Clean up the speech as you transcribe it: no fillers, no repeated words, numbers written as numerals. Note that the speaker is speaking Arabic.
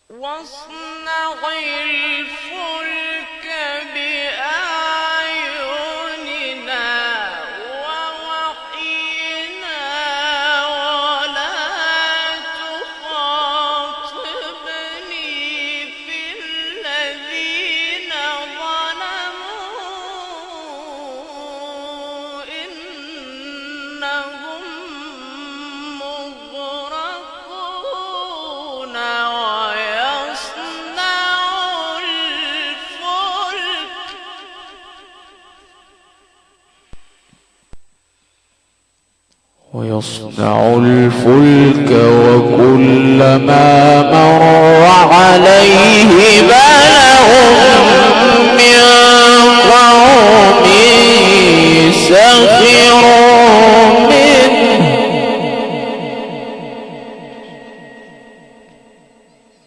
واصنع الفلك بأعيننا ووحينا ولا تخاطبني في الذين ظلموا إنهم مغرقون. ويصنع الفلك وكلما مر